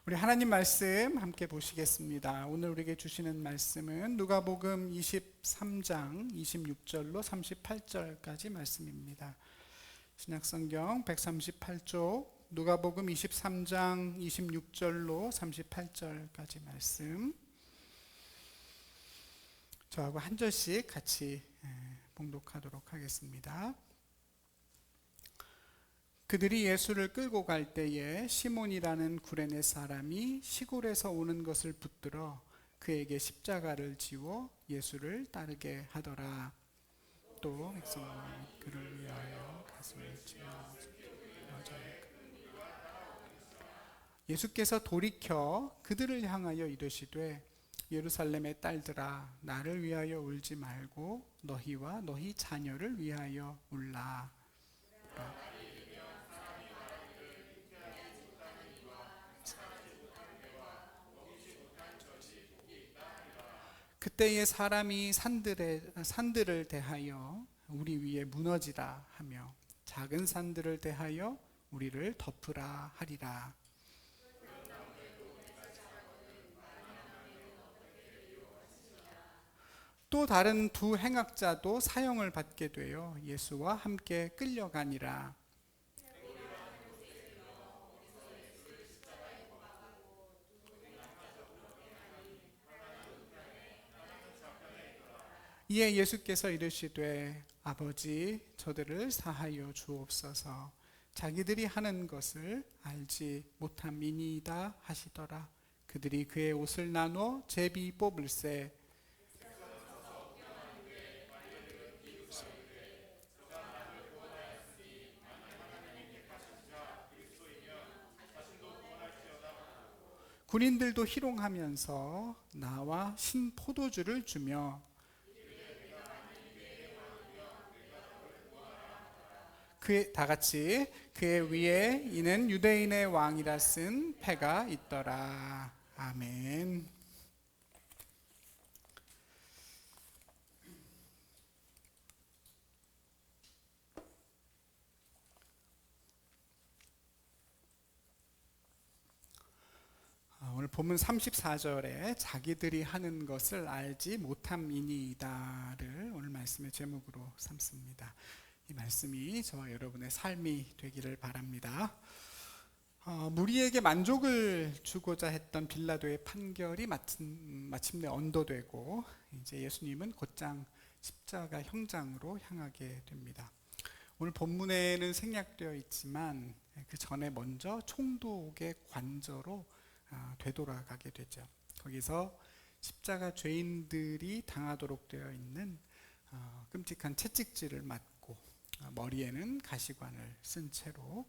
우리 하나님 말씀 함께 보시겠습니다. 오늘 우리에게 주시는 말씀은 누가복음 23장 26절로 38절까지 말씀입니다. 신약성경 138쪽 누가복음 23장 26절로 38절까지 말씀, 저하고 한 절씩 같이 봉독하도록 하겠습니다. 그들이 예수를 끌고 갈 때에 시몬이라는 구레네 사람이 시골에서 오는 것을 붙들어 그에게 십자가를 지워 예수를 따르게 하더라. 또 백성은 그를 위하여 가슴을 치며 예수께서 돌이켜 그들을 향하여 이르시되 예루살렘의 딸들아, 나를 위하여 울지 말고 너희와 너희 자녀를 위하여 울라. 그때에 사람이 산들을 대하여 우리 위에 무너지라 하며 작은 산들을 대하여 우리를 덮으라 하리라. 또 다른 두 행악자도 사형을 받게 되어 예수와 함께 끌려가니라. 이에 예수께서 이르시되 아버지, 저들을 사하여 주옵소서. 자기들이 하는 것을 알지 못함이니이다 하시더라. 그들이 그의 옷을 나눠 제비 뽑을새 군인들도 희롱하면서 나와 신포도주를 주며 그의 다 같이 그의 위에 이는 유대인의 왕이라 쓴 패가 있더라. 아멘. 오늘 본문 34절에 자기들이 하는 것을 알지 못함이니이다를 오늘 말씀의 제목으로 삼습니다. 이 말씀이 저와 여러분의 삶이 되기를 바랍니다. 무리에게 만족을 주고자 했던 빌라도의 판결이 마침내 언도되고 이제 예수님은 곧장 십자가 형장으로 향하게 됩니다. 오늘 본문에는 생략되어 있지만 그 전에 먼저 총독의 관저로 되돌아가게 되죠. 거기서 십자가 죄인들이 당하도록 되어 있는 끔찍한 채찍질을 맞고 머리에는 가시관을 쓴 채로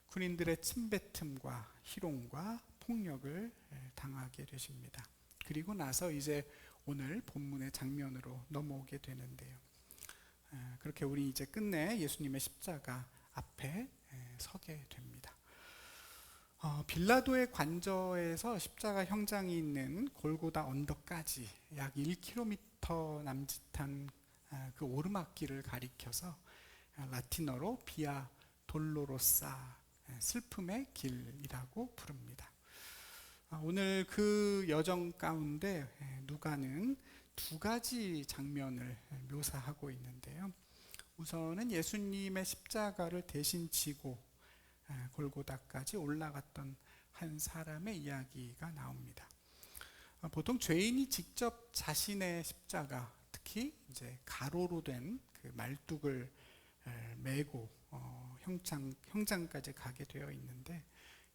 군인들의 침뱉음과 희롱과 폭력을 당하게 되십니다. 그리고 나서 이제 오늘 본문의 장면으로 넘어오게 되는데요. 그렇게 우리 이제 끝내 예수님의 십자가 앞에 서게 됩니다. 빌라도의 관저에서 십자가 형장이 있는 골고다 언덕까지 약 1km 남짓한 그 오르막길을 가리켜서 라틴어로 비아 돌로로사, 슬픔의 길이라고 부릅니다. 오늘 그 여정 가운데 누가는 두 가지 장면을 묘사하고 있는데요. 우선은 예수님의 십자가를 대신 지고 골고다까지 올라갔던 한 사람의 이야기가 나옵니다. 보통 죄인이 직접 자신의 십자가, 특히 이제 가로로 된 그 말뚝을 메고 형장까지 가게 되어 있는데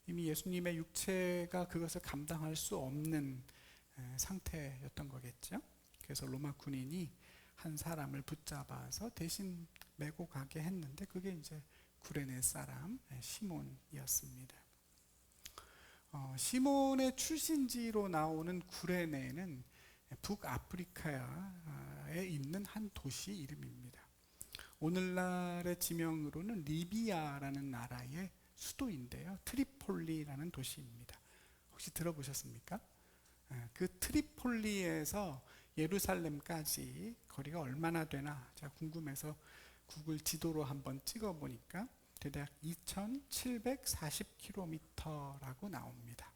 이미 예수님의 육체가 그것을 감당할 수 없는 상태였던 거겠죠. 그래서 로마 군인이 한 사람을 붙잡아서 대신 메고 가게 했는데 그게 이제 구레네 사람 시몬이었습니다. 시몬의 출신지로 나오는 구레네는 북아프리카에 있는 한 도시 이름입니다. 오늘날의 지명으로는 리비아라는 나라의 수도인데요. 트리폴리라는 도시입니다. 혹시 들어보셨습니까? 그 트리폴리에서 예루살렘까지 거리가 얼마나 되나 제가 궁금해서 구글 지도로 한번 찍어보니까 대략 2740km라고 나옵니다.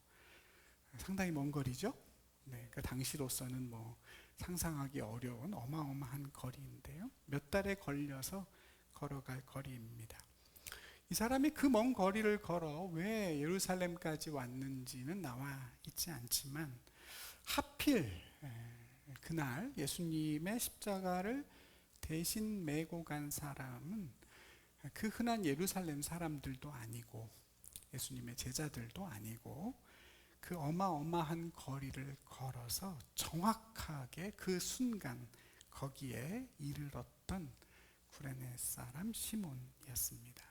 상당히 먼 거리죠. 네, 그 당시로서는 뭐 상상하기 어려운 어마어마한 거리인데요. 몇 달에 걸려서 걸어갈 거리입니다. 이 사람이 그 먼 거리를 걸어 왜 예루살렘까지 왔는지는 나와 있지 않지만 하필 그날 예수님의 십자가를 대신 메고 간 사람은 그 흔한 예루살렘 사람들도 아니고 예수님의 제자들도 아니고 그 어마어마한 거리를 걸어서 정확하게 그 순간 거기에 이르렀던 구레네 사람 시몬이었습니다.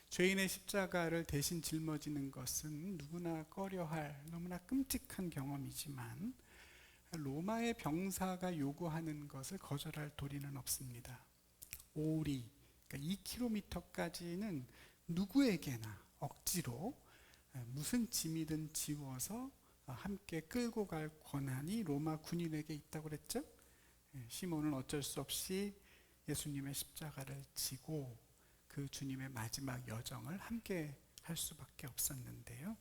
죄인의 십자가를 대신 짊어지는 것은 누구나 꺼려할 너무나 끔찍한 경험이지만 로마의 병사가 요구하는 것을 거절할 도리는 없습니다. 오리, 그러니까 2km까지는 누구에게나 억지로 무슨 짐이든 지워서 함께 끌고 갈 권한이 로마 군인에게 있다고 그랬죠? 시몬은 어쩔 수 없이 예수님의 십자가를 지고 그 주님의 마지막 여정을 함께 할 수밖에 없었는데요.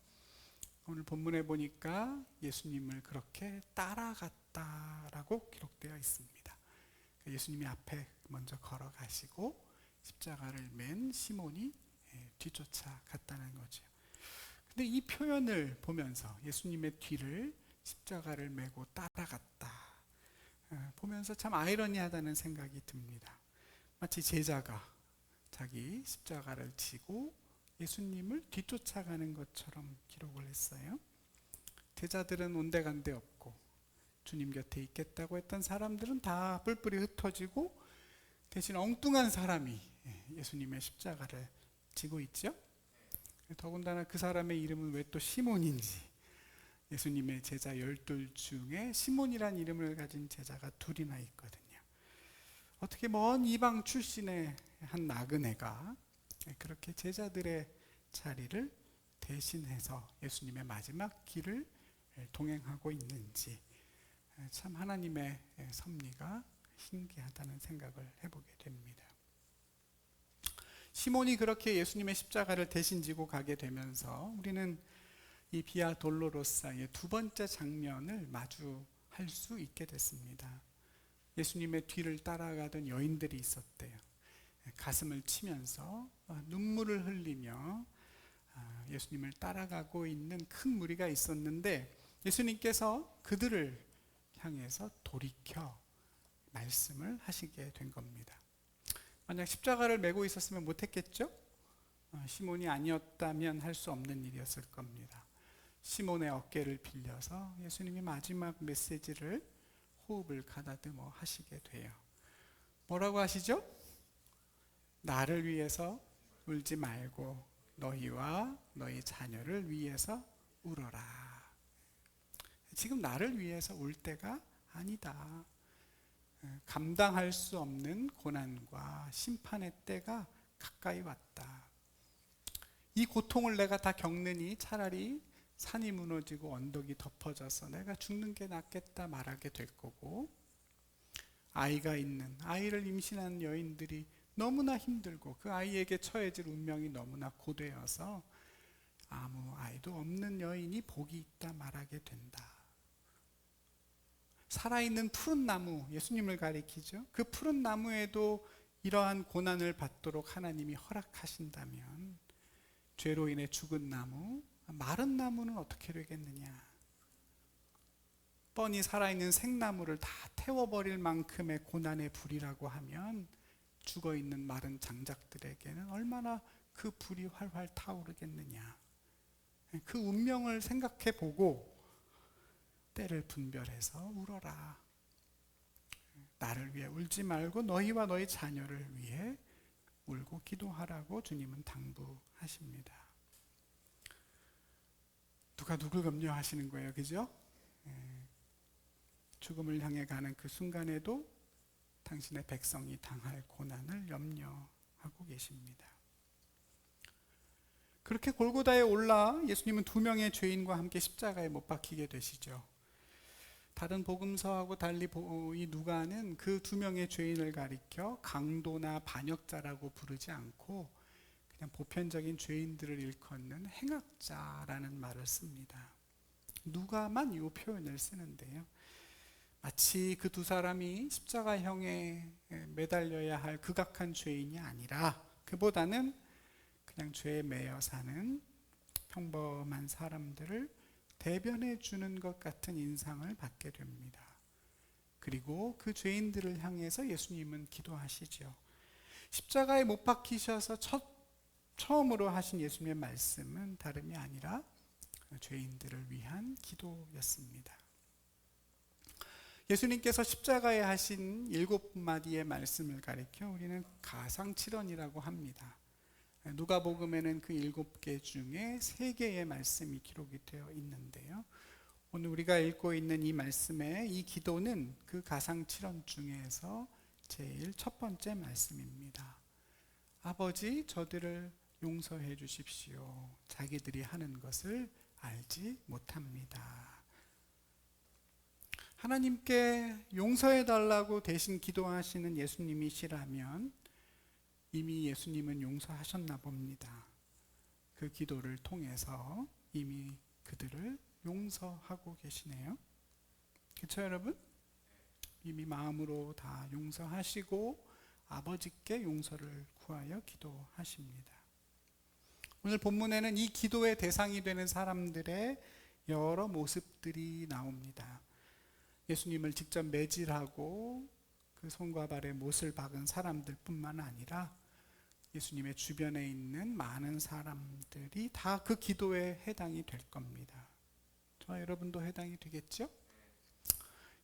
오늘 본문에 보니까 예수님을 그렇게 따라갔다라고 기록되어 있습니다. 예수님이 앞에 먼저 걸어가시고 십자가를 맨 시몬이 뒤쫓아 갔다는 거죠. 근데 이 표현을 보면서 예수님의 뒤를 십자가를 메고 따라갔다 보면서 참 아이러니하다는 생각이 듭니다. 마치 제자가 자기 십자가를 지고 예수님을 뒤쫓아가는 것처럼 기록을 했어요. 제자들은 온데간데 없고 주님 곁에 있겠다고 했던 사람들은 다 뿔뿔이 흩어지고 대신 엉뚱한 사람이 예수님의 십자가를 지고 있죠. 더군다나 그 사람의 이름은 왜 또 시몬인지, 예수님의 제자 12 중에 시몬이란 이름을 가진 제자가 둘이나 있거든요. 어떻게 먼 이방 출신의 한 나그네가 그렇게 제자들의 자리를 대신해서 예수님의 마지막 길을 동행하고 있는지 참 하나님의 섭리가 신기하다는 생각을 해보게 됩니다. 시몬이 그렇게 예수님의 십자가를 대신 지고 가게 되면서 우리는 이 비아 돌로로사의 두 번째 장면을 마주할 수 있게 됐습니다. 예수님의 뒤를 따라가던 여인들이 있었대요. 가슴을 치면서 눈물을 흘리며 예수님을 따라가고 있는 큰 무리가 있었는데 예수님께서 그들을 향해서 돌이켜 말씀을 하시게 된 겁니다. 만약 십자가를 메고 있었으면 못했겠죠? 시몬이 아니었다면 할 수 없는 일이었을 겁니다. 시몬의 어깨를 빌려서 예수님이 마지막 메시지를 호흡을 가다듬어 하시게 돼요. 뭐라고 하시죠? 나를 위해서 울지 말고 너희와 너희 자녀를 위해서 울어라. 지금 나를 위해서 울 때가 아니다. 감당할 수 없는 고난과 심판의 때가 가까이 왔다. 이 고통을 내가 다 겪느니 차라리 산이 무너지고 언덕이 덮어져서 내가 죽는 게 낫겠다 말하게 될 거고, 아이를 임신한 여인들이 너무나 힘들고 그 아이에게 처해질 운명이 너무나 고되어서 아무 아이도 없는 여인이 복이 있다 말하게 된다. 살아있는 푸른 나무, 예수님을 가리키죠. 그 푸른 나무에도 이러한 고난을 받도록 하나님이 허락하신다면 죄로 인해 죽은 나무, 마른 나무는 어떻게 되겠느냐. 뻔히 살아있는 생나무를 다 태워버릴 만큼의 고난의 불이라고 하면 죽어있는 마른 장작들에게는 얼마나 그 불이 활활 타오르겠느냐. 그 운명을 생각해 보고 때를 분별해서 울어라. 나를 위해 울지 말고 너희와 너희 자녀를 위해 울고 기도하라고 주님은 당부하십니다. 누가 누굴 염려하시는 거예요, 그죠? 죽음을 향해 가는 그 순간에도 당신의 백성이 당할 고난을 염려하고 계십니다. 그렇게 골고다에 올라 예수님은 두 명의 죄인과 함께 십자가에 못 박히게 되시죠. 다른 복음서하고 달리 이 누가는 그 두 명의 죄인을 가리켜 강도나 반역자라고 부르지 않고 그냥 보편적인 죄인들을 일컫는 행악자라는 말을 씁니다. 누가만 이 표현을 쓰는데요. 마치 그 두 사람이 십자가형에 매달려야 할 극악한 죄인이 아니라 그보다는 그냥 죄에 매여 사는 평범한 사람들을 대변해 주는 것 같은 인상을 받게 됩니다. 그리고 그 죄인들을 향해서 예수님은 기도하시죠. 십자가에 못 박히셔서 처음으로 하신 예수님의 말씀은 다름이 아니라 죄인들을 위한 기도였습니다. 예수님께서 십자가에 하신 7마디의 말씀을 가리켜 우리는 가상칠언이라고 합니다. 누가복음에는 그 7개 중에 3개의 말씀이 기록이 되어 있는데요. 오늘 우리가 읽고 있는 이 말씀의 이 기도는 그 가상칠언 중에서 제일 첫 번째 말씀입니다. 아버지, 저들을 용서해 주십시오. 자기들이 하는 것을 알지 못합니다. 하나님께 용서해 달라고 대신 기도하시는 예수님이시라면 이미 예수님은 용서하셨나 봅니다. 그 기도를 통해서 이미 그들을 용서하고 계시네요. 그렇죠, 여러분? 이미 마음으로 다 용서하시고 아버지께 용서를 구하여 기도하십니다. 오늘 본문에는 이 기도의 대상이 되는 사람들의 여러 모습들이 나옵니다. 예수님을 직접 매질하고 그 손과 발에 못을 박은 사람들 뿐만 아니라 예수님의 주변에 있는 많은 사람들이 다 그 기도에 해당이 될 겁니다. 저와 여러분도 해당이 되겠죠?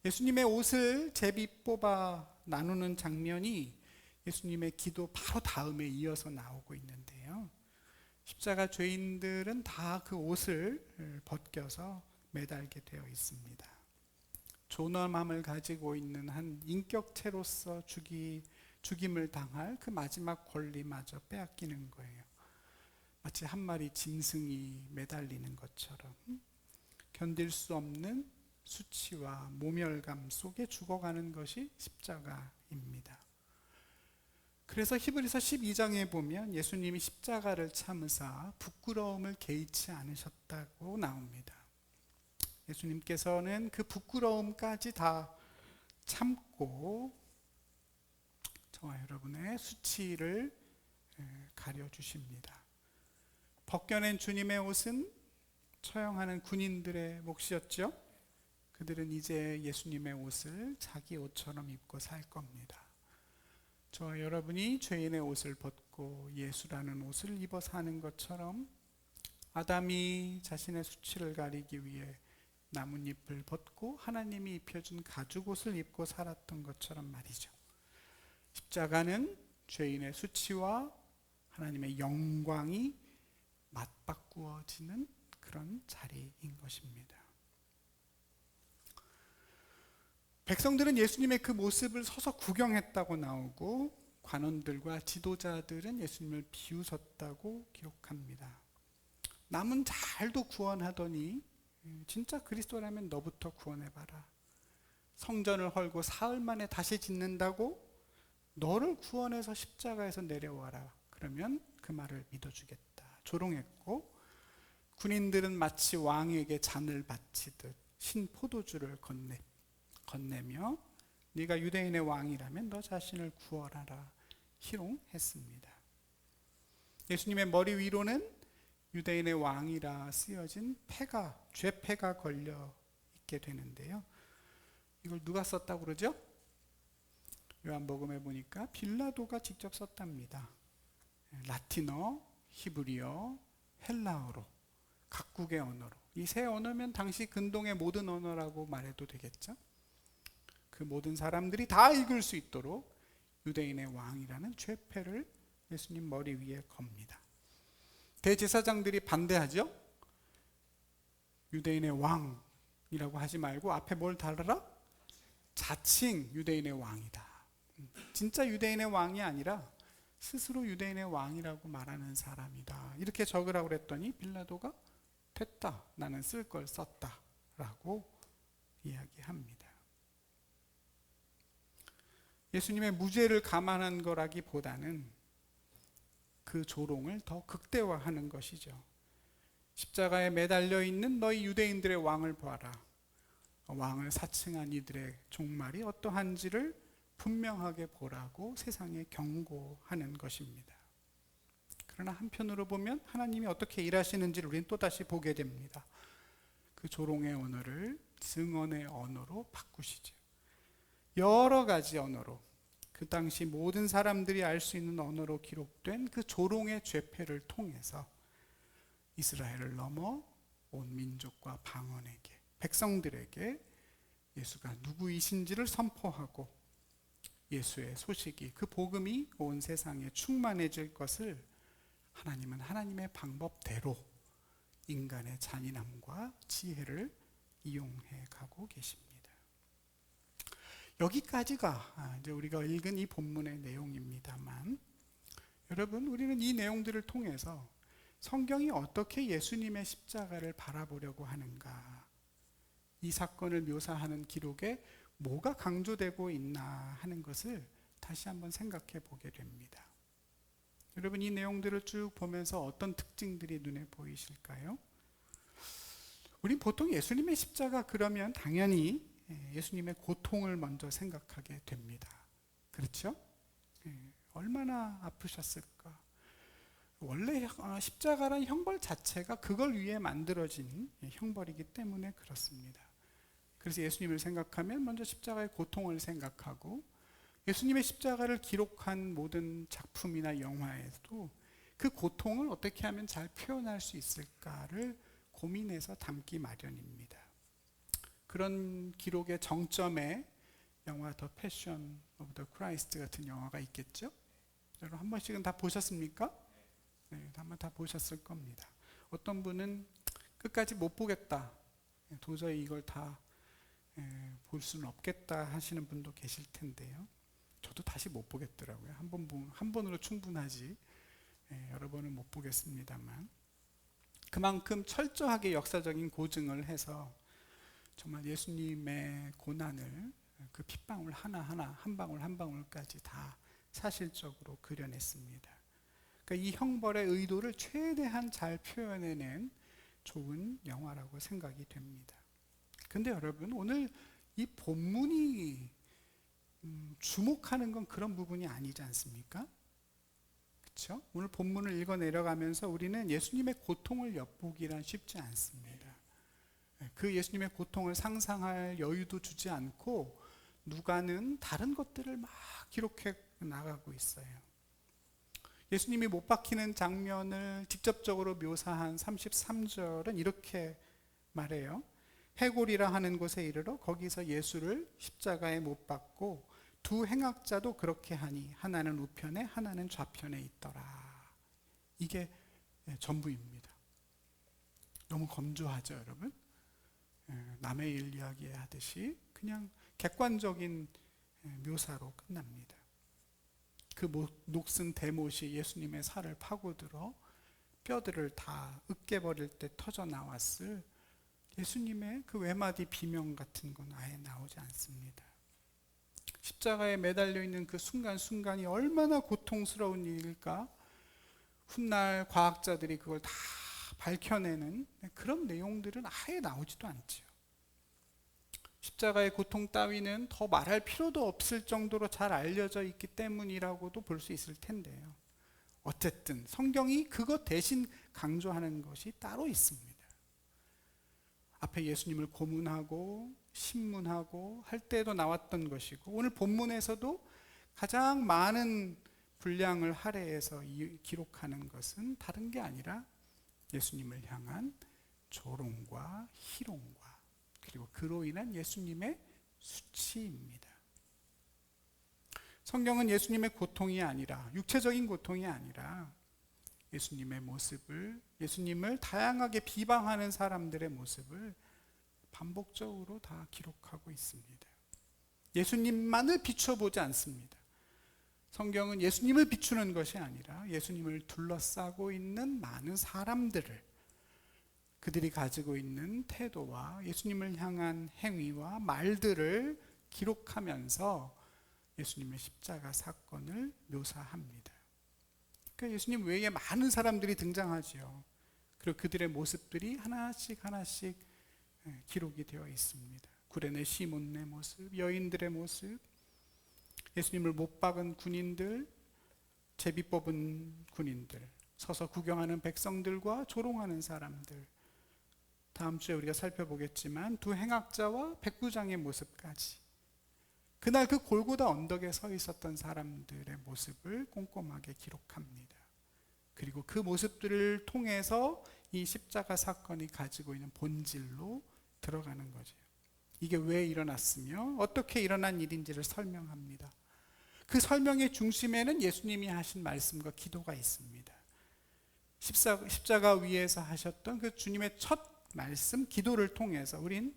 예수님의 옷을 제비 뽑아 나누는 장면이 예수님의 기도 바로 다음에 이어서 나오고 있는데요. 십자가 죄인들은 다 그 옷을 벗겨서 매달게 되어 있습니다. 존엄함을 가지고 있는 한 인격체로서 죽임을 당할 그 마지막 권리마저 빼앗기는 거예요. 마치 한 마리 짐승이 매달리는 것처럼 견딜 수 없는 수치와 모멸감 속에 죽어가는 것이 십자가입니다. 그래서 히브리서 12장에 보면 예수님이 십자가를 참으사 부끄러움을 개의치 않으셨다고 나옵니다. 예수님께서는 그 부끄러움까지 다 참고 저와 여러분의 수치를 가려주십니다. 벗겨낸 주님의 옷은 처형하는 군인들의 몫이었죠. 그들은 이제 예수님의 옷을 자기 옷처럼 입고 살 겁니다. 저와 여러분이 죄인의 옷을 벗고 예수라는 옷을 입어 사는 것처럼 아담이 자신의 수치를 가리기 위해 나뭇잎을 벗고 하나님이 입혀준 가죽옷을 입고 살았던 것처럼 말이죠. 십자가는 죄인의 수치와 하나님의 영광이 맞바꾸어지는 그런 자리인 것입니다. 백성들은 예수님의 그 모습을 서서 구경했다고 나오고 관원들과 지도자들은 예수님을 비웃었다고 기록합니다. 남은 잘도 구원하더니 진짜 그리스도라면 너부터 구원해봐라. 성전을 헐고 사흘 만에 다시 짓는다고 너를 구원해서 십자가에서 내려와라. 그러면 그 말을 믿어주겠다. 조롱했고 군인들은 마치 왕에게 잔을 바치듯 신 포도주를 건네며 네가 유대인의 왕이라면 너 자신을 구원하라. 희롱했습니다. 예수님의 머리 위로는 유대인의 왕이라 쓰여진 죄패가 걸려 있게 되는데요. 이걸 누가 썼다고 그러죠? 요한복음에 보니까 빌라도가 직접 썼답니다. 라틴어, 히브리어, 헬라어로 각국의 언어로 이 세 언어면 당시 근동의 모든 언어라고 말해도 되겠죠. 그 모든 사람들이 다 읽을 수 있도록 유대인의 왕이라는 죄패를 예수님 머리 위에 겁니다. 대제사장들이 반대하죠. 유대인의 왕이라고 하지 말고 앞에 뭘 달아라? 자칭 유대인의 왕이다. 진짜 유대인의 왕이 아니라 스스로 유대인의 왕이라고 말하는 사람이다. 이렇게 적으라고 그랬더니 빌라도가 됐다. 나는 쓸 걸 썼다. 라고 이야기합니다. 예수님의 무죄를 감안한 거라기보다는 그 조롱을 더 극대화하는 것이죠. 십자가에 매달려 있는 너희 유대인들의 왕을 보아라. 왕을 사칭한 이들의 종말이 어떠한지를 분명하게 보라고 세상에 경고하는 것입니다. 그러나 한편으로 보면 하나님이 어떻게 일하시는지를 우리는 또다시 보게 됩니다. 그 조롱의 언어를 증언의 언어로 바꾸시죠. 여러 가지 언어로, 그 당시 모든 사람들이 알 수 있는 언어로 기록된 그 조롱의 죄패를 통해서 이스라엘을 넘어 온 민족과 방언에게, 백성들에게 예수가 누구이신지를 선포하고 예수의 소식이, 그 복음이 온 세상에 충만해질 것을 하나님은 하나님의 방법대로 인간의 잔인함과 지혜를 이용해 가고 계십니다. 여기까지가 이제 우리가 읽은 이 본문의 내용입니다만, 여러분, 우리는 이 내용들을 통해서 성경이 어떻게 예수님의 십자가를 바라보려고 하는가, 이 사건을 묘사하는 기록에 뭐가 강조되고 있나 하는 것을 다시 한번 생각해 보게 됩니다. 여러분, 이 내용들을 쭉 보면서 어떤 특징들이 눈에 보이실까요? 우리 보통 예수님의 십자가 그러면 당연히 예수님의 고통을 먼저 생각하게 됩니다. 그렇죠? 얼마나 아프셨을까? 원래 십자가란 형벌 자체가 그걸 위해 만들어진 형벌이기 때문에 그렇습니다. 그래서 예수님을 생각하면 먼저 십자가의 고통을 생각하고, 예수님의 십자가를 기록한 모든 작품이나 영화에도 그 고통을 어떻게 하면 잘 표현할 수 있을까를 고민해서 담기 마련입니다. 그런 기록의 정점에 영화 더 패션 오브 더 크라이스트 같은 영화가 있겠죠? 여러분 한 번씩은 다 보셨습니까? 네, 한번 다 보셨을 겁니다. 어떤 분은 끝까지 못 보겠다, 도저히 이걸 다 볼 수는 없겠다 하시는 분도 계실 텐데요. 저도 다시 못 보겠더라고요. 한 번으로 충분하지 여러 번은 못 보겠습니다만, 그만큼 철저하게 역사적인 고증을 해서 정말 예수님의 고난을, 그 핏방울 하나하나, 한 방울 한 방울까지 다 사실적으로 그려냈습니다. 그러니까 이 형벌의 의도를 최대한 잘 표현해낸 좋은 영화라고 생각이 됩니다. 근데 여러분, 오늘 이 본문이 주목하는 건 그런 부분이 아니지 않습니까? 그렇죠? 오늘 본문을 읽어 내려가면서 우리는 예수님의 고통을 엿보기란 쉽지 않습니다. 그 예수님의 고통을 상상할 여유도 주지 않고 누가는 다른 것들을 막 기록해 나가고 있어요. 예수님이 못 박히는 장면을 직접적으로 묘사한 33절은 이렇게 말해요. 해골이라 하는 곳에 이르러 거기서 예수를 십자가에 못 박고 두 행악자도 그렇게 하니 하나는 우편에 하나는 좌편에 있더라. 이게 전부입니다. 너무 검조하죠, 여러분? 남의 일 이야기하듯이 그냥 객관적인 묘사로 끝납니다. 그 녹슨 대못이 예수님의 살을 파고들어 뼈들을 다 으깨버릴 때 터져 나왔을 예수님의 그 외마디 비명 같은 건 아예 나오지 않습니다. 십자가에 매달려 있는 그 순간순간이 얼마나 고통스러운 일일까? 훗날 과학자들이 그걸 다 밝혀내는 그런 내용들은 아예 나오지도 않죠. 십자가의 고통 따위는 더 말할 필요도 없을 정도로 잘 알려져 있기 때문이라고도 볼 수 있을 텐데요. 어쨌든 성경이 그것 대신 강조하는 것이 따로 있습니다. 앞에 예수님을 고문하고 신문하고 할 때도 나왔던 것이고, 오늘 본문에서도 가장 많은 분량을 할애해서 기록하는 것은 다른 게 아니라 예수님을 향한 조롱과 희롱과, 그리고 그로 인한 예수님의 수치입니다. 성경은 예수님의 고통이 아니라, 육체적인 고통이 아니라 예수님의 모습을, 예수님을 다양하게 비방하는 사람들의 모습을 반복적으로 다 기록하고 있습니다. 예수님만을 비춰보지 않습니다. 성경은 예수님을 비추는 것이 아니라 예수님을 둘러싸고 있는 많은 사람들을, 그들이 가지고 있는 태도와 예수님을 향한 행위와 말들을 기록하면서 예수님의 십자가 사건을 묘사합니다. 그러니까 예수님 외에 많은 사람들이 등장하지요. 그리고 그들의 모습들이 하나씩 하나씩 기록이 되어 있습니다. 구레네 시몬의 모습, 여인들의 모습, 예수님을 못 박은 군인들, 제비 뽑은 군인들, 서서 구경하는 백성들과 조롱하는 사람들, 다음 주에 우리가 살펴보겠지만 두 행악자와 백부장의 모습까지, 그날 그 골고다 언덕에 서 있었던 사람들의 모습을 꼼꼼하게 기록합니다. 그리고 그 모습들을 통해서 이 십자가 사건이 가지고 있는 본질로 들어가는 거죠. 이게 왜 일어났으며 어떻게 일어난 일인지를 설명합니다. 그 설명의 중심에는 예수님이 하신 말씀과 기도가 있습니다. 십자가 위에서 하셨던 그 주님의 첫 말씀, 기도를 통해서 우린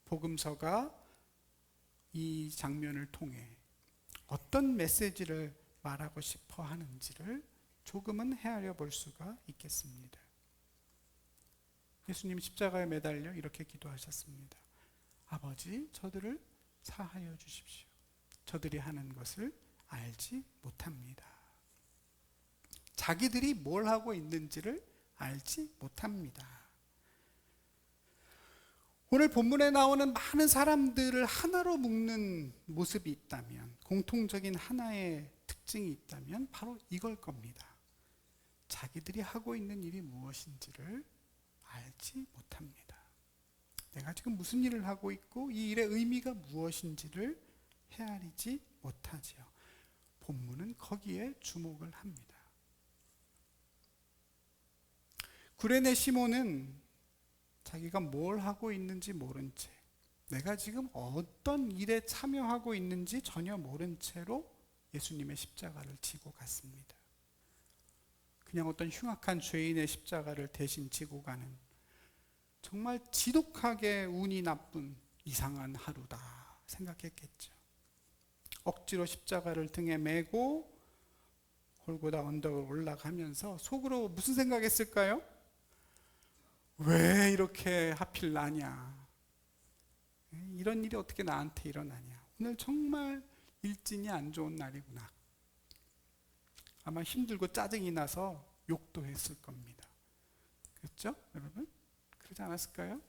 복음서가 이 장면을 통해 어떤 메시지를 말하고 싶어 하는지를 조금은 헤아려 볼 수가 있겠습니다. 예수님 십자가에 매달려 이렇게 기도하셨습니다. 아버지, 저들을 사하여 주십시오. 저들이 하는 것을 알지 못합니다. 자기들이 뭘 하고 있는지를 알지 못합니다. 오늘 본문에 나오는 많은 사람들을 하나로 묶는 모습이 있다면, 공통적인 하나의 특징이 있다면 바로 이걸 겁니다. 자기들이 하고 있는 일이 무엇인지를 알지 못합니다. 내가 지금 무슨 일을 하고 있고 이 일의 의미가 무엇인지를 헤아리지 못하지요. 본문은 거기에 주목을 합니다. 구레네 시몬은 자기가 뭘 하고 있는지 모른 채, 내가 지금 어떤 일에 참여하고 있는지 전혀 모른 채로 예수님의 십자가를 지고 갔습니다. 그냥 어떤 흉악한 죄인의 십자가를 대신 지고 가는 정말 지독하게 운이 나쁜 이상한 하루다 생각했겠죠. 억지로 십자가를 등에 메고 골고다 언덕을 올라가면서 속으로 무슨 생각했을까요? 왜 이렇게 하필 나냐? 이런 일이 어떻게 나한테 일어나냐? 오늘 정말 일진이 안 좋은 날이구나. 아마 힘들고 짜증이 나서 욕도 했을 겁니다. 그렇죠? 여러분? 그러지 않았을까요?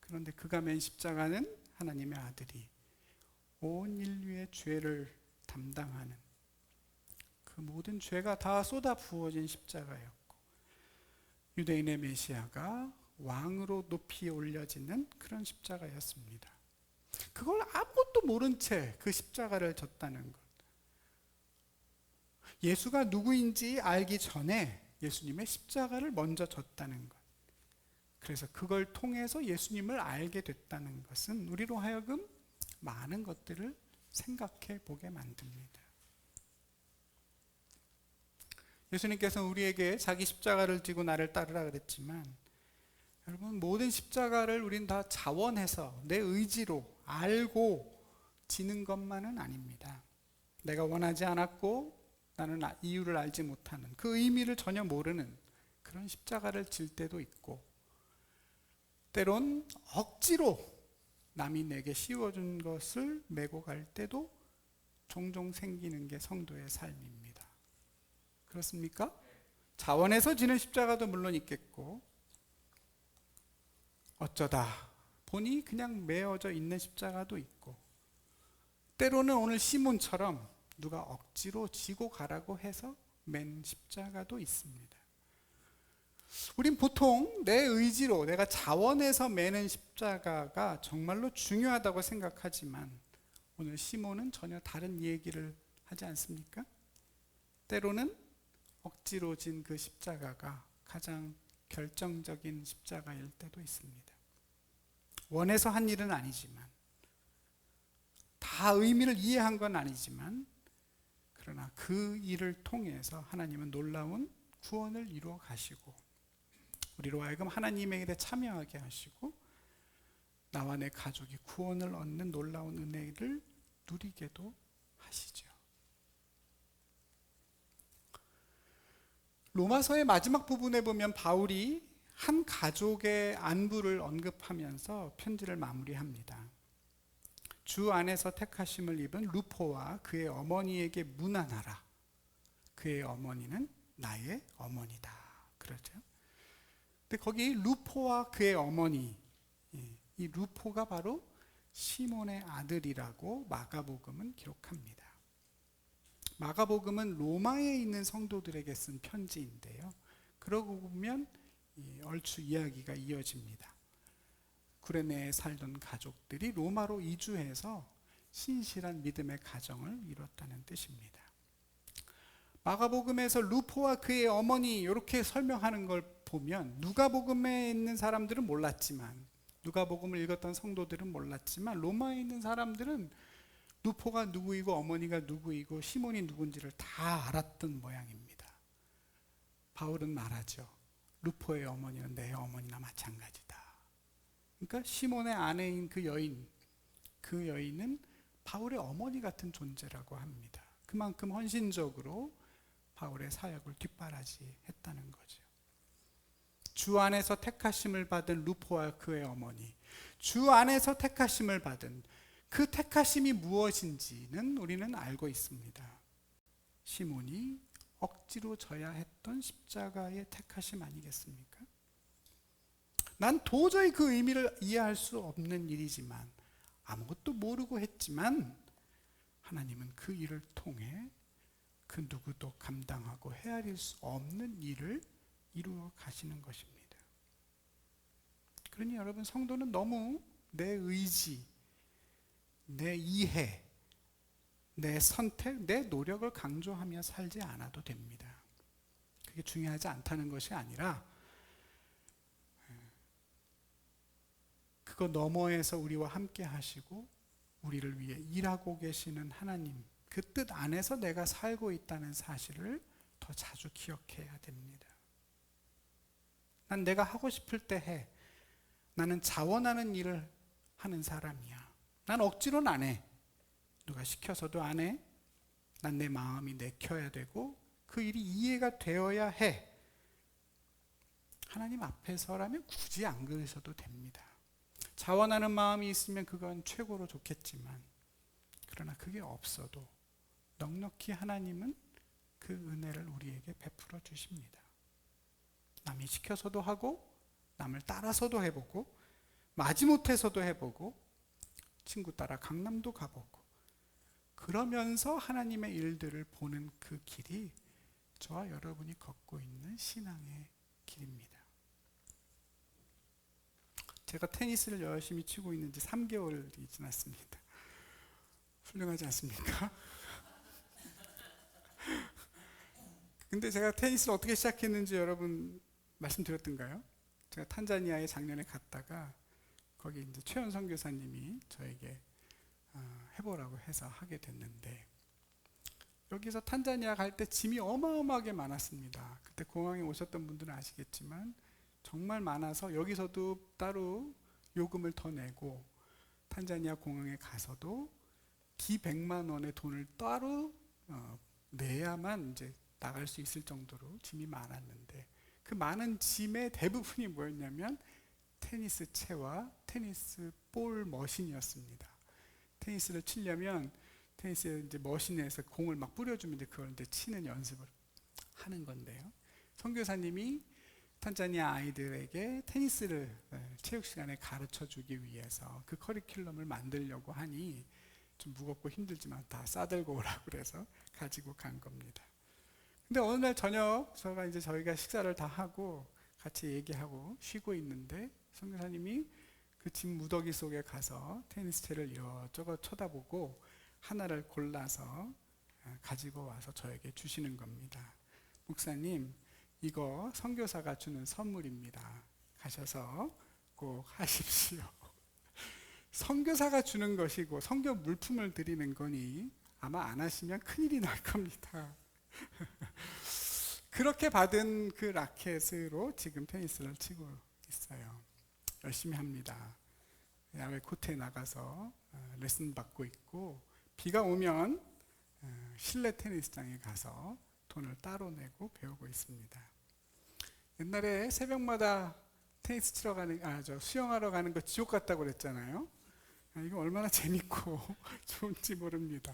그런데 그가 맨 십자가는 하나님의 아들이 온 인류의 죄를 담당하는 그 모든 죄가 다 쏟아 부어진 십자가였고, 유대인의 메시아가 왕으로 높이 올려지는 그런 십자가였습니다. 그걸 아무것도 모른 채 그 십자가를 졌다는 것. 예수가 누구인지 알기 전에 예수님의 십자가를 먼저 졌다는 것. 그래서 그걸 통해서 예수님을 알게 됐다는 것은 우리로 하여금 많은 것들을 생각해 보게 만듭니다. 예수님께서는 우리에게 자기 십자가를 지고 나를 따르라 그랬지만, 여러분, 모든 십자가를 우린 다 자원해서 내 의지로 알고 지는 것만은 아닙니다. 내가 원하지 않았고 나는 이유를 알지 못하는, 그 의미를 전혀 모르는 그런 십자가를 질 때도 있고, 때론 억지로 남이 내게 씌워준 것을 메고 갈 때도 종종 생기는 게 성도의 삶입니다. 그렇습니까? 자원해서 지는 십자가도 물론 있겠고, 어쩌다 보니 그냥 메어져 있는 십자가도 있고, 때로는 오늘 시몬처럼 누가 억지로 지고 가라고 해서 맨 십자가도 있습니다. 우린 보통 내 의지로, 내가 자원해서 매는 십자가가 정말로 중요하다고 생각하지만, 오늘 시몬은 전혀 다른 얘기를 하지 않습니까? 때로는 억지로 진 그 십자가가 가장 결정적인 십자가일 때도 있습니다. 원해서 한 일은 아니지만, 다 의미를 이해한 건 아니지만, 그러나 그 일을 통해서 하나님은 놀라운 구원을 이루어 가시고, 우리로 하여금 하나님의 일에 참여하게 하시고, 나와 내 가족이 구원을 얻는 놀라운 은혜를 누리게도 하시죠. 로마서의 마지막 부분에 보면 바울이 한 가족의 안부를 언급하면서 편지를 마무리합니다. 주 안에서 택하심을 입은 루포와 그의 어머니에게 문안하라. 그의 어머니는 나의 어머니다. 그러죠. 근데 거기 루포와 그의 어머니, 이 루포가 바로 시몬의 아들이라고 마가복음은 기록합니다. 마가복음은 로마에 있는 성도들에게 쓴 편지인데요. 그러고 보면 얼추 이야기가 이어집니다. 구레네에 살던 가족들이 로마로 이주해서 신실한 믿음의 가정을 이뤘다는 뜻입니다. 마가복음에서 루포와 그의 어머니 이렇게 설명하는 걸 보면 누가복음에 있는 사람들은 몰랐지만, 누가복음을 읽었던 성도들은 몰랐지만 로마에 있는 사람들은 루포가 누구이고 어머니가 누구이고 시몬이 누군지를 다 알았던 모양입니다. 바울은 말하죠. 루포의 어머니는 내 어머니나 마찬가지다. 그러니까 시몬의 아내인 그 여인은 바울의 어머니 같은 존재라고 합니다. 그만큼 헌신적으로 바울의 사역을 뒷바라지했다는 거죠. 주 안에서 택하심을 받은 루포와 그의 어머니, 주 안에서 택하심을 받은 그 택하심이 무엇인지는 우리는 알고 있습니다. 시몬이 억지로 져야 했던 십자가의 택하심 아니겠습니까? 난 도저히 그 의미를 이해할 수 없는 일이지만, 아무것도 모르고 했지만 하나님은 그 일을 통해 그 누구도 감당하고 헤아릴 수 없는 일을 이루어 가시는 것입니다. 그러니 여러분, 성도는 너무 내 의지, 내 이해, 내 선택, 내 노력을 강조하며 살지 않아도 됩니다. 그게 중요하지 않다는 것이 아니라 그거 너머에서 우리와 함께 하시고 우리를 위해 일하고 계시는 하나님, 그 뜻 안에서 내가 살고 있다는 사실을 더 자주 기억해야 됩니다. 난 내가 하고 싶을 때 해. 나는 자원하는 일을 하는 사람이야. 난 억지로는 안 해. 누가 시켜서도 안 해. 난 내 마음이 내켜야 되고 그 일이 이해가 되어야 해. 하나님 앞에서라면 굳이 안 그러셔도 됩니다. 자원하는 마음이 있으면 그건 최고로 좋겠지만, 그러나 그게 없어도 넉넉히 하나님은 그 은혜를 우리에게 베풀어 주십니다. 남이 시켜서도 하고, 남을 따라서도 해보고, 마지못해서도 해보고, 친구 따라 강남도 가보고, 그러면서 하나님의 일들을 보는 그 길이 저와 여러분이 걷고 있는 신앙의 길입니다. 제가 테니스를 열심히 치고 있는 지 3개월이 지났습니다. 훌륭하지 않습니까? 근데 제가 테니스를 어떻게 시작했는지 여러분 말씀드렸던가요? 제가 탄자니아에 작년에 갔다가 거기 이제 최연성 교사님이 저에게 해보라고 해서 하게 됐는데, 여기서 탄자니아 갈 때 짐이 어마어마하게 많았습니다. 그때 공항에 오셨던 분들은 아시겠지만 정말 많아서 여기서도 따로 요금을 더 내고 탄자니아 공항에 가서도 기백만 원의 돈을 따로 내야만 이제 나갈 수 있을 정도로 짐이 많았는데, 그 많은 짐의 대부분이 뭐였냐면 테니스 채와 테니스 볼 머신이었습니다. 테니스를 치려면 테니스 이제 머신에서 공을 막 뿌려주면 이제 그걸 이제 치는 연습을 하는 건데요. 선교사님이 탄자니아 아이들에게 테니스를 체육 시간에 가르쳐 주기 위해서 그 커리큘럼을 만들려고 하니 좀 무겁고 힘들지만 다 싸들고 오라고 그래서 가지고 간 겁니다. 근데 어느 날 저녁 저희가 식사를 다 하고 같이 얘기하고 쉬고 있는데 선교사님이 그 짐 무더기 속에 가서 테니스 채를 이것저것 쳐다보고 하나를 골라서 가지고 와서 저에게 주시는 겁니다. 목사님, 이거 선교사가 주는 선물입니다. 가셔서 꼭 하십시오. 선교사가 주는 것이고 선교 물품을 드리는 거니 아마 안 하시면 큰일이 날 겁니다. 그렇게 받은 그 라켓으로 지금 테니스를 치고 있어요. 열심히 합니다. 야외 코트에 나가서 레슨 받고 있고, 비가 오면 실내 테니스장에 가서 돈을 따로 내고 배우고 있습니다. 옛날에 새벽마다 테니스 치러 수영하러 가는 거 지옥 같다고 그랬잖아요. 이거 얼마나 재밌고 좋은지 모릅니다.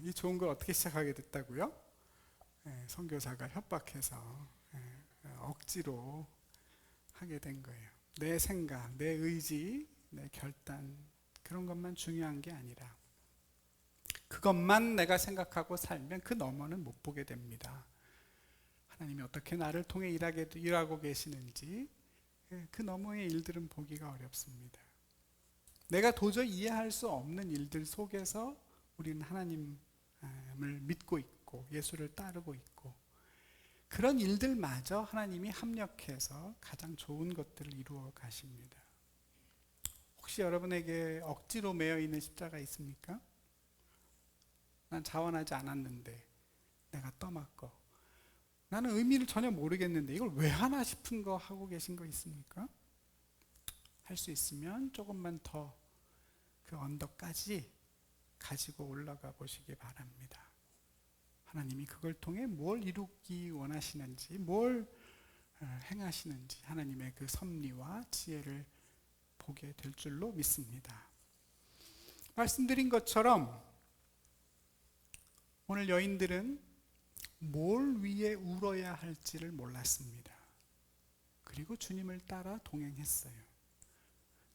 이 좋은 걸 어떻게 시작하게 됐다고요? 선교사가 협박해서 억지로 하게 된 거예요. 내 생각, 내 의지, 내 결단, 그런 것만 중요한 게 아니라 그것만 내가 생각하고 살면 그 너머는 못 보게 됩니다. 하나님이 어떻게 나를 통해 일하고 계시는지 그 너머의 일들은 보기가 어렵습니다. 내가 도저히 이해할 수 없는 일들 속에서 우리는 하나님을 믿고 있고 예수를 따르고 있고, 그런 일들마저 하나님이 합력해서 가장 좋은 것들을 이루어 가십니다. 혹시 여러분에게 억지로 매여 있는 십자가 있습니까? 난 자원하지 않았는데 내가 떠맡고 나는 의미를 전혀 모르겠는데 이걸 왜 하나 싶은 거 하고 계신 거 있습니까? 할 수 있으면 조금만 더 그 언덕까지 가지고 올라가 보시기 바랍니다. 하나님이 그걸 통해 뭘 이루기 원하시는지, 뭘 행하시는지 하나님의 그 섭리와 지혜를 보게 될 줄로 믿습니다. 말씀드린 것처럼 오늘 여인들은 뭘 위해 울어야 할지를 몰랐습니다. 그리고 주님을 따라 동행했어요.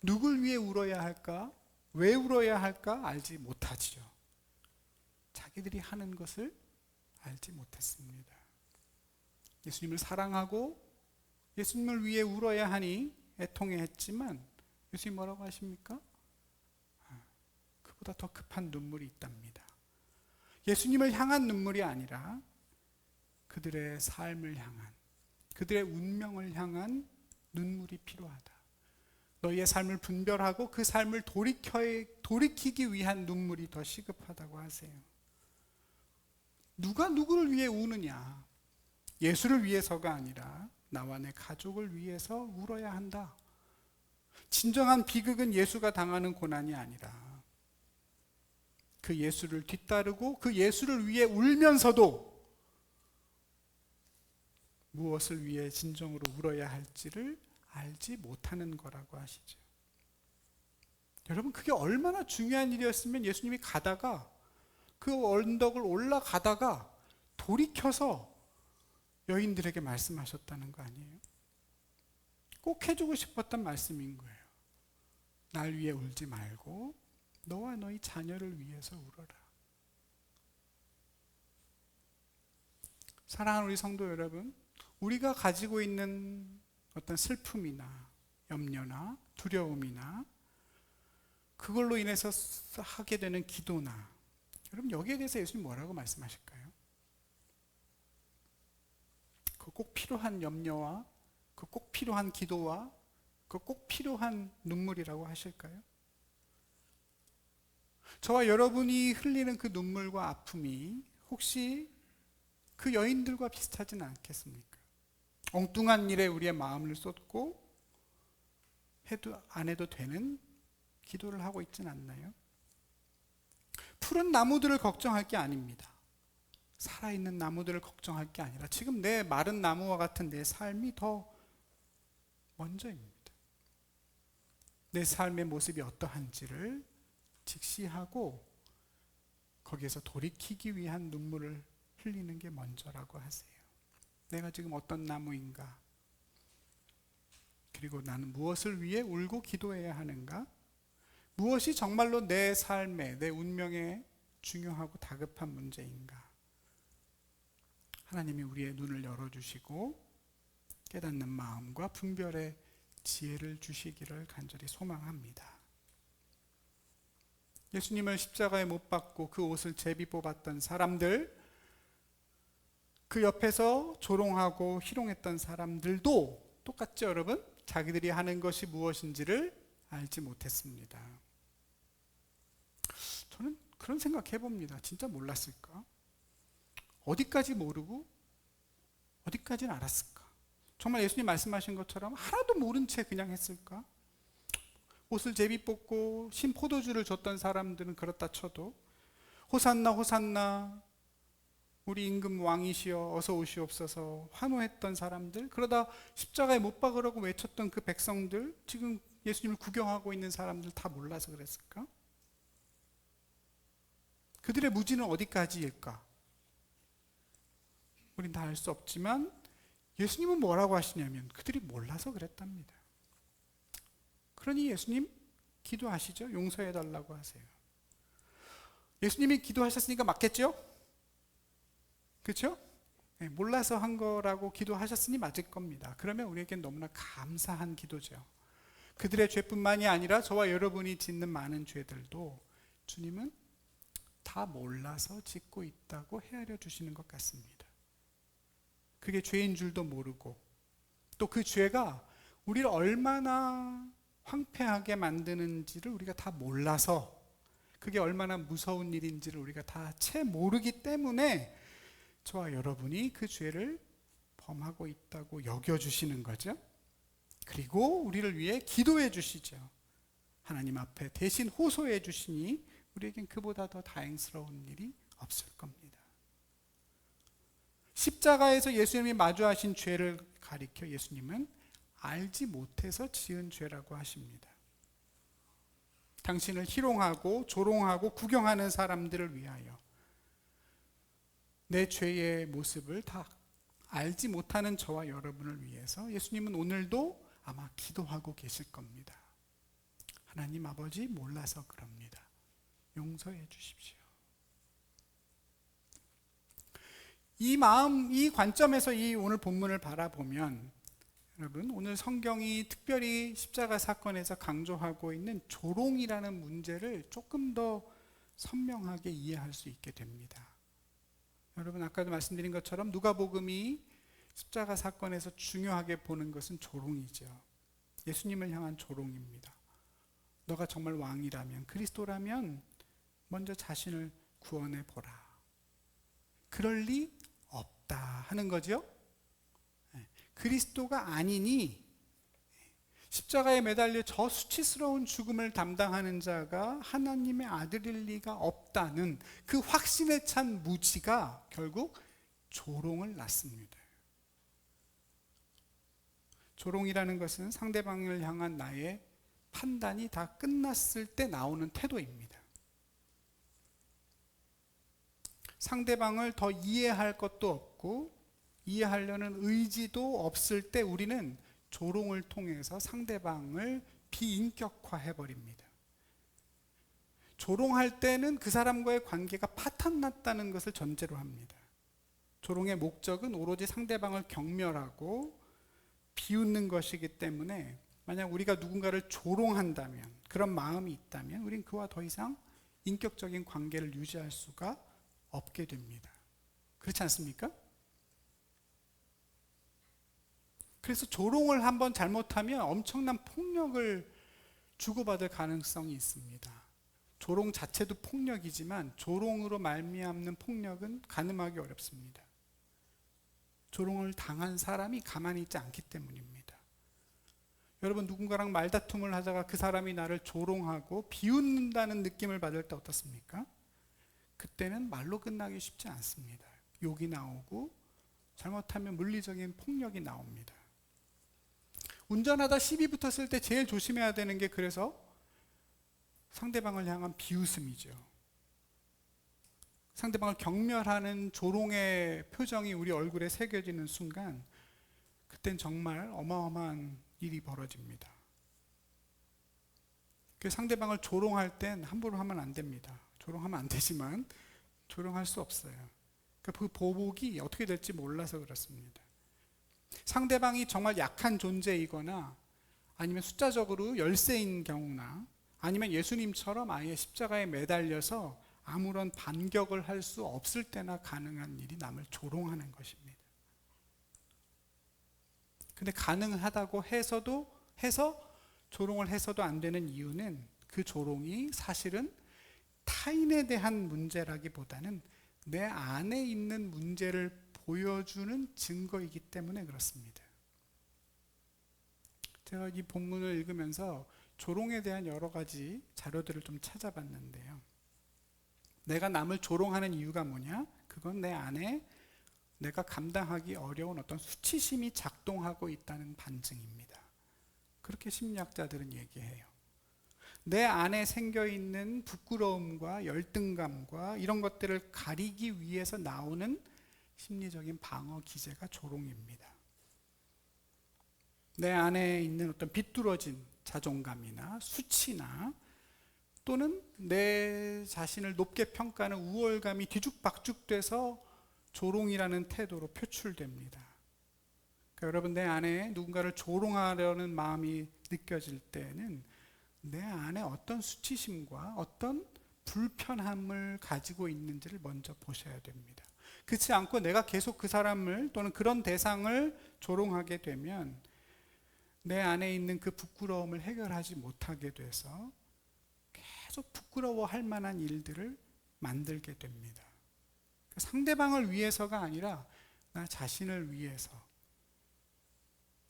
누굴 위해 울어야 할까? 왜 울어야 할까? 알지 못하지요. 자기들이 하는 것을 알지 못했습니다. 예수님을 사랑하고 예수님을 위해 울어야 하니 애통해 했지만 예수님 뭐라고 하십니까? 그보다 더 급한 눈물이 있답니다. 예수님을 향한 눈물이 아니라 그들의 삶을 향한, 그들의 운명을 향한 눈물이 필요하다. 너희의 삶을 분별하고 그 삶을 돌이키기 위한 눈물이 더 시급하다고 하세요. 누가 누구를 위해 우느냐? 예수를 위해서가 아니라 나와 내 가족을 위해서 울어야 한다. 진정한 비극은 예수가 당하는 고난이 아니라 그 예수를 뒤따르고 그 예수를 위해 울면서도 무엇을 위해 진정으로 울어야 할지를 알지 못하는 거라고 하시죠. 여러분, 그게 얼마나 중요한 일이었으면 예수님이 가다가 그 언덕을 올라가다가 돌이켜서 여인들에게 말씀하셨다는 거 아니에요? 꼭 해주고 싶었던 말씀인 거예요. 날 위해 울지 말고 너와 너희 자녀를 위해서 울어라. 사랑하는 우리 성도 여러분, 우리가 가지고 있는 어떤 슬픔이나 염려나 두려움이나 그걸로 인해서 하게 되는 기도나, 여러분 여기에 대해서 예수님 뭐라고 말씀하실까요? 그 꼭 필요한 염려와 그 꼭 필요한 기도와 그 꼭 필요한 눈물이라고 하실까요? 저와 여러분이 흘리는 그 눈물과 아픔이 혹시 그 여인들과 비슷하진 않겠습니까? 엉뚱한 일에 우리의 마음을 쏟고 안 해도 되는 기도를 하고 있진 않나요? 푸른 나무들을 걱정할 게 아닙니다. 살아있는 나무들을 걱정할 게 아니라 지금 내 마른 나무와 같은 내 삶이 더 먼저입니다. 내 삶의 모습이 어떠한지를 직시하고 거기에서 돌이키기 위한 눈물을 흘리는 게 먼저라고 하세요. 내가 지금 어떤 나무인가? 그리고 나는 무엇을 위해 울고 기도해야 하는가? 무엇이 정말로 내 삶에, 내 운명에 중요하고 다급한 문제인가? 하나님이 우리의 눈을 열어주시고 깨닫는 마음과 분별의 지혜를 주시기를 간절히 소망합니다. 예수님을 십자가에 못 박고 그 옷을 제비 뽑았던 사람들, 그 옆에서 조롱하고 희롱했던 사람들도 똑같죠, 여러분? 자기들이 하는 것이 무엇인지를 알지 못했습니다. 저는 그런 생각 해봅니다. 진짜 몰랐을까? 어디까지 모르고 어디까지는 알았을까? 정말 예수님 말씀하신 것처럼 하나도 모른 채 그냥 했을까? 옷을 제비 뽑고 신 포도주를 줬던 사람들은 그렇다 쳐도 호산나 호산나 우리 임금 왕이시여 어서 오시옵소서 환호했던 사람들, 그러다 십자가에 못 박으라고 외쳤던 그 백성들, 지금 예수님을 구경하고 있는 사람들 다 몰라서 그랬을까? 그들의 무지는 어디까지일까? 우린 다 알 수 없지만 예수님은 뭐라고 하시냐면 그들이 몰라서 그랬답니다. 그러니 예수님 기도하시죠. 용서해 달라고 하세요. 예수님이 기도하셨으니까 맞겠죠? 그렇죠? 네, 몰라서 한 거라고 기도하셨으니 맞을 겁니다. 그러면 우리에겐 너무나 감사한 기도죠. 그들의 죄뿐만이 아니라 저와 여러분이 짓는 많은 죄들도 주님은 다 몰라서 짓고 있다고 헤아려 주시는 것 같습니다. 그게 죄인 줄도 모르고 또 그 죄가 우리를 얼마나 황폐하게 만드는지를 우리가 다 몰라서 그게 얼마나 무서운 일인지를 우리가 다 채 모르기 때문에 저와 여러분이 그 죄를 범하고 있다고 여겨주시는 거죠. 그리고 우리를 위해 기도해 주시죠. 하나님 앞에 대신 호소해 주시니 우리에겐 그보다 더 다행스러운 일이 없을 겁니다. 십자가에서 예수님이 마주하신 죄를 가리켜 예수님은 알지 못해서 지은 죄라고 하십니다. 당신을 희롱하고 조롱하고 구경하는 사람들을 위하여 내 죄의 모습을 다 알지 못하는 저와 여러분을 위해서 예수님은 오늘도 아마 기도하고 계실 겁니다. 하나님 아버지 몰라서 그럽니다. 용서해 주십시오. 이 마음, 이 관점에서 이 오늘 본문을 바라보면 여러분 오늘 성경이 특별히 십자가 사건에서 강조하고 있는 조롱이라는 문제를 조금 더 선명하게 이해할 수 있게 됩니다. 여러분 아까도 말씀드린 것처럼 누가복음이 십자가 사건에서 중요하게 보는 것은 조롱이죠. 예수님을 향한 조롱입니다. 너가 정말 왕이라면 그리스도라면 먼저 자신을 구원해 보라. 그럴 리 없다 하는 거죠. 그리스도가 아니니 십자가에 매달려 저 수치스러운 죽음을 담당하는 자가 하나님의 아들일 리가 없다는 그 확신에 찬 무지가 결국 조롱을 낳습니다. 조롱이라는 것은 상대방을 향한 나의 판단이 다 끝났을 때 나오는 태도입니다. 상대방을 더 이해할 것도 없고 이해하려는 의지도 없을 때 우리는 조롱을 통해서 상대방을 비인격화해버립니다. 조롱할 때는 그 사람과의 관계가 파탄났다는 것을 전제로 합니다. 조롱의 목적은 오로지 상대방을 경멸하고 비웃는 것이기 때문에 만약 우리가 누군가를 조롱한다면, 그런 마음이 있다면 우린 그와 더 이상 인격적인 관계를 유지할 수가 없게 됩니다. 그렇지 않습니까? 그래서 조롱을 한번 잘못하면 엄청난 폭력을 주고받을 가능성이 있습니다. 조롱 자체도 폭력이지만 조롱으로 말미암는 폭력은 가늠하기 어렵습니다. 조롱을 당한 사람이 가만히 있지 않기 때문입니다. 여러분 누군가랑 말다툼을 하다가 그 사람이 나를 조롱하고 비웃는다는 느낌을 받을 때 어떻습니까? 그때는 말로 끝나기 쉽지 않습니다. 욕이 나오고 잘못하면 물리적인 폭력이 나옵니다. 운전하다 시비 붙었을 때 제일 조심해야 되는 게 그래서 상대방을 향한 비웃음이죠. 상대방을 경멸하는 조롱의 표정이 우리 얼굴에 새겨지는 순간 그땐 정말 어마어마한 일이 벌어집니다. 그 상대방을 조롱할 땐 함부로 하면 안 됩니다. 조롱하면 안 되지만 조롱할 수 없어요. 그 보복이 어떻게 될지 몰라서 그렇습니다. 상대방이 정말 약한 존재이거나 아니면 숫자적으로 열세인 경우나 아니면 예수님처럼 아예 십자가에 매달려서 아무런 반격을 할 수 없을 때나 가능한 일이 남을 조롱하는 것입니다. 근데 가능하다고 해서 조롱을 해서도 안 되는 이유는 그 조롱이 사실은 타인에 대한 문제라기보다는 내 안에 있는 문제를 보여주는 증거이기 때문에 그렇습니다. 제가 이 본문을 읽으면서 조롱에 대한 여러 가지 자료들을 좀 찾아봤는데요. 내가 남을 조롱하는 이유가 뭐냐? 그건 내 안에 내가 감당하기 어려운 어떤 수치심이 작동하고 있다는 반증입니다. 그렇게 심리학자들은 얘기해요. 내 안에 생겨있는 부끄러움과 열등감과 이런 것들을 가리기 위해서 나오는 심리적인 방어 기제가 조롱입니다. 내 안에 있는 어떤 비뚤어진 자존감이나 수치나 또는 내 자신을 높게 평가하는 우월감이 뒤죽박죽돼서 조롱이라는 태도로 표출됩니다. 그러니까 여러분, 내 안에 누군가를 조롱하려는 마음이 느껴질 때는 내 안에 어떤 수치심과 어떤 불편함을 가지고 있는지를 먼저 보셔야 됩니다. 그렇지 않고 내가 계속 그 사람을 또는 그런 대상을 조롱하게 되면 내 안에 있는 그 부끄러움을 해결하지 못하게 돼서 계속 부끄러워할 만한 일들을 만들게 됩니다. 상대방을 위해서가 아니라 나 자신을 위해서,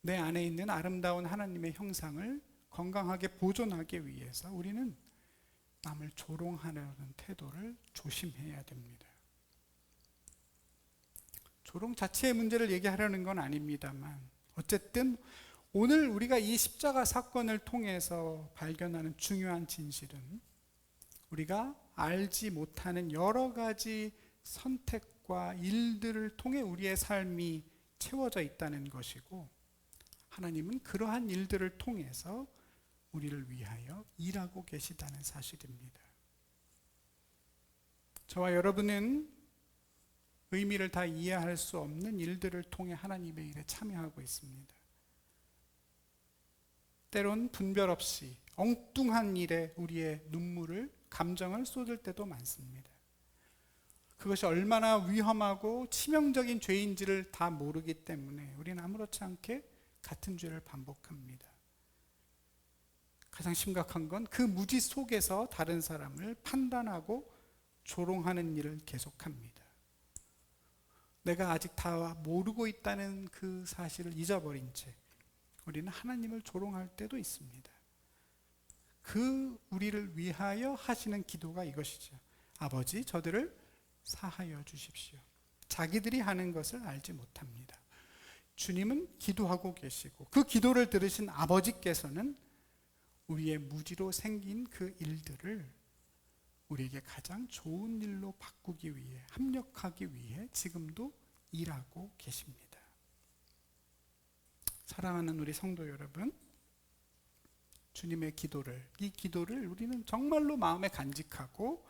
내 안에 있는 아름다운 하나님의 형상을 건강하게 보존하기 위해서 우리는 남을 조롱하려는 태도를 조심해야 됩니다. 조롱 자체의 문제를 얘기하려는 건 아닙니다만, 어쨌든 오늘 우리가 이 십자가 사건을 통해서 발견하는 중요한 진실은 우리가 알지 못하는 여러 가지 선택과 일들을 통해 우리의 삶이 채워져 있다는 것이고, 하나님은 그러한 일들을 통해서 우리를 위하여 일하고 계시다는 사실입니다. 저와 여러분은 의미를 다 이해할 수 없는 일들을 통해 하나님의 일에 참여하고 있습니다. 때론 분별 없이 엉뚱한 일에 우리의 눈물을, 감정을 쏟을 때도 많습니다. 그것이 얼마나 위험하고 치명적인 죄인지를 다 모르기 때문에 우리는 아무렇지 않게 같은 죄를 반복합니다. 가장 심각한 건 그 무지 속에서 다른 사람을 판단하고 조롱하는 일을 계속합니다. 내가 아직 다 모르고 있다는 그 사실을 잊어버린 채 우리는 하나님을 조롱할 때도 있습니다. 그 우리를 위하여 하시는 기도가 이것이죠. 아버지, 저들을 사하여 주십시오. 자기들이 하는 것을 알지 못합니다. 주님은 기도하고 계시고 그 기도를 들으신 아버지께서는 우리의 무지로 생긴 그 일들을 우리에게 가장 좋은 일로 바꾸기 위해, 합력하기 위해 지금도 일하고 계십니다. 사랑하는 우리 성도 여러분, 주님의 기도를, 이 기도를 우리는 정말로 마음에 간직하고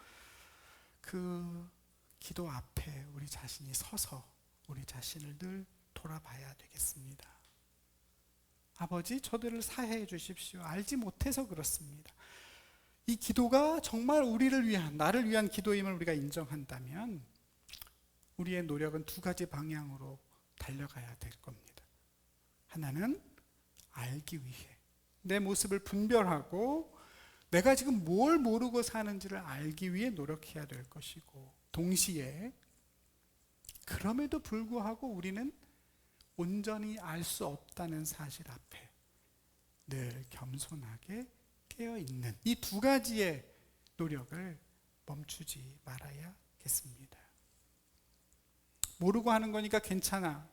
그 기도 앞에 우리 자신이 서서 우리 자신을 늘 돌아봐야 되겠습니다. 아버지, 저들을 사해해 주십시오. 알지 못해서 그렇습니다. 이 기도가 정말 우리를 위한, 나를 위한 기도임을 우리가 인정한다면 우리의 노력은 두 가지 방향으로 달려가야 될 겁니다. 하나는 알기 위해, 내 모습을 분별하고 내가 지금 뭘 모르고 사는지를 알기 위해 노력해야 될 것이고, 동시에 그럼에도 불구하고 우리는 온전히 알 수 없다는 사실 앞에 늘 겸손하게 깨어있는 이 두 가지의 노력을 멈추지 말아야겠습니다. 모르고 하는 거니까 괜찮아.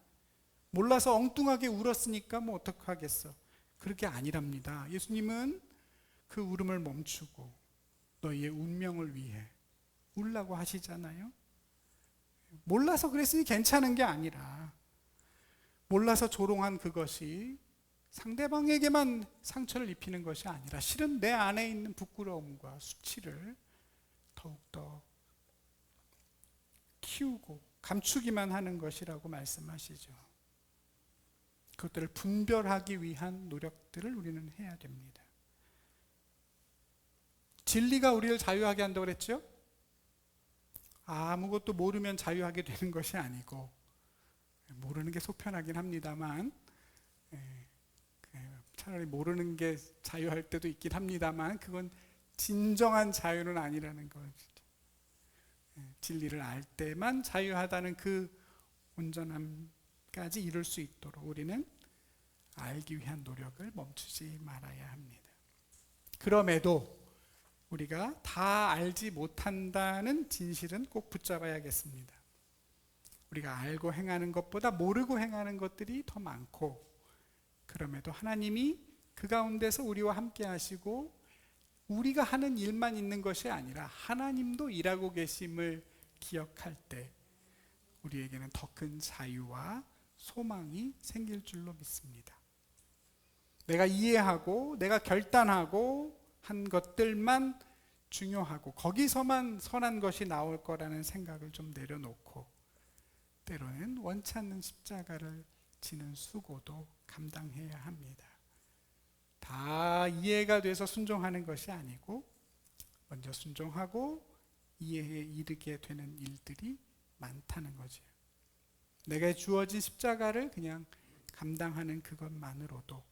몰라서 엉뚱하게 울었으니까 뭐 어떡하겠어. 그렇게 아니랍니다. 예수님은 그 울음을 멈추고 너희의 운명을 위해 울라고 하시잖아요. 몰라서 그랬으니 괜찮은 게 아니라, 몰라서 조롱한 그것이 상대방에게만 상처를 입히는 것이 아니라 실은 내 안에 있는 부끄러움과 수치를 더욱더 키우고 감추기만 하는 것이라고 말씀하시죠. 그것들을 분별하기 위한 노력들을 우리는 해야 됩니다. 진리가 우리를 자유하게 한다고 그랬죠? 아무것도 모르면 자유하게 되는 것이 아니고, 모르는 게 속편하긴 합니다만, 차라리 모르는 게 자유할 때도 있긴 합니다만, 그건 진정한 자유는 아니라는 것이죠. 진리를 알 때만 자유하다는 그 온전함까지 이룰 수 있도록 우리는 알기 위한 노력을 멈추지 말아야 합니다. 그럼에도 우리가 다 알지 못한다는 진실은 꼭 붙잡아야겠습니다. 우리가 알고 행하는 것보다 모르고 행하는 것들이 더 많고, 그럼에도 하나님이 그 가운데서 우리와 함께 하시고 우리가 하는 일만 있는 것이 아니라 하나님도 일하고 계심을 기억할 때 우리에게는 더 큰 자유와 소망이 생길 줄로 믿습니다. 내가 이해하고 내가 결단하고 한 것들만 중요하고 거기서만 선한 것이 나올 거라는 생각을 좀 내려놓고 때로는 원치 않는 십자가를 지는 수고도 감당해야 합니다. 다 이해가 돼서 순종하는 것이 아니고 먼저 순종하고 이해에 이르게 되는 일들이 많다는 거죠. 내가 주어진 십자가를 그냥 감당하는 그것만으로도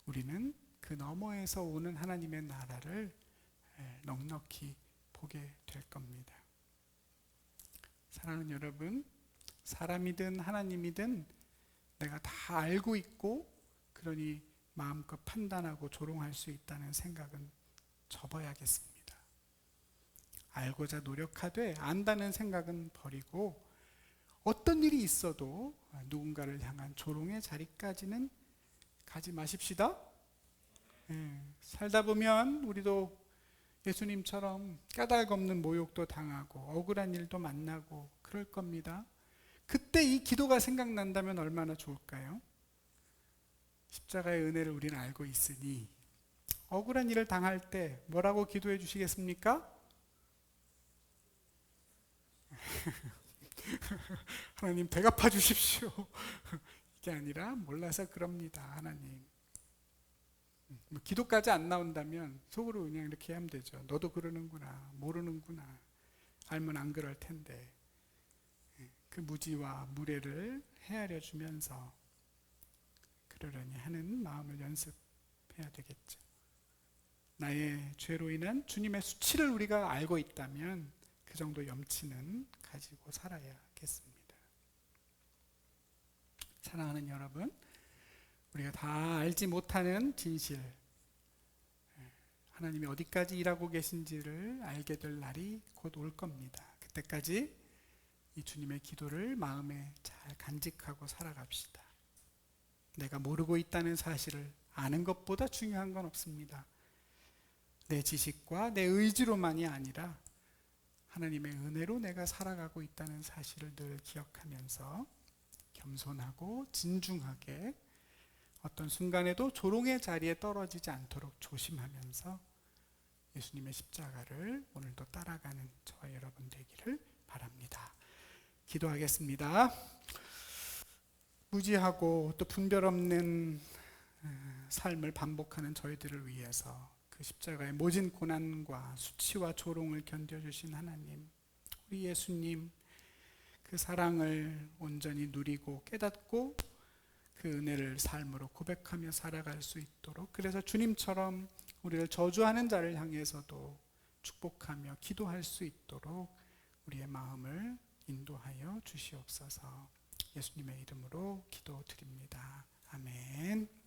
우리는 그 너머에서 오는 하나님의 나라를 넉넉히 보게 될 겁니다. 사랑하는 여러분, 사람이든 하나님이든 내가 다 알고 있고 그러니 마음껏 판단하고 조롱할 수 있다는 생각은 접어야겠습니다. 알고자 노력하되 안다는 생각은 버리고 어떤 일이 있어도 누군가를 향한 조롱의 자리까지는 가지 마십시다. 살다 보면 우리도 예수님처럼 까닭 없는 모욕도 당하고 억울한 일도 만나고 그럴 겁니다. 그때 이 기도가 생각난다면 얼마나 좋을까요? 십자가의 은혜를 우리는 알고 있으니 억울한 일을 당할 때 뭐라고 기도해 주시겠습니까? 하나님 배갚아 주십시오. 이게 아니라 몰라서 그럽니다. 하나님. 기도까지 안 나온다면 속으로 그냥 이렇게 하면 되죠. 너도 그러는구나. 모르는구나. 알면 안 그럴 텐데. 그 무지와 무례를 헤아려 주면서 그러려니 하는 마음을 연습해야 되겠죠. 나의 죄로 인한 주님의 수치를 우리가 알고 있다면 그 정도 염치는 가지고 살아야겠습니다. 사랑하는 여러분, 우리가 다 알지 못하는 진실, 하나님이 어디까지 일하고 계신지를 알게 될 날이 곧 올 겁니다. 그때까지 이 주님의 기도를 마음에 잘 간직하고 살아갑시다. 내가 모르고 있다는 사실을 아는 것보다 중요한 건 없습니다. 내 지식과 내 의지로만이 아니라 하나님의 은혜로 내가 살아가고 있다는 사실을 늘 기억하면서 겸손하고 진중하게 어떤 순간에도 조롱의 자리에 떨어지지 않도록 조심하면서 예수님의 십자가를 오늘도 따라가는 저와 여러분 되기를 바랍니다. 기도하겠습니다. 무지하고 또 분별 없는 삶을 반복하는 저희들을 위해서 그 십자가의 모진 고난과 수치와 조롱을 견뎌주신 하나님, 우리 예수님, 그 사랑을 온전히 누리고 깨닫고 그 은혜를 삶으로 고백하며 살아갈 수 있도록, 그래서 주님처럼 우리를 저주하는 자를 향해서도 축복하며 기도할 수 있도록 우리의 마음을 인도하여 주시옵소서. 예수님의 이름으로 기도드립니다. 아멘.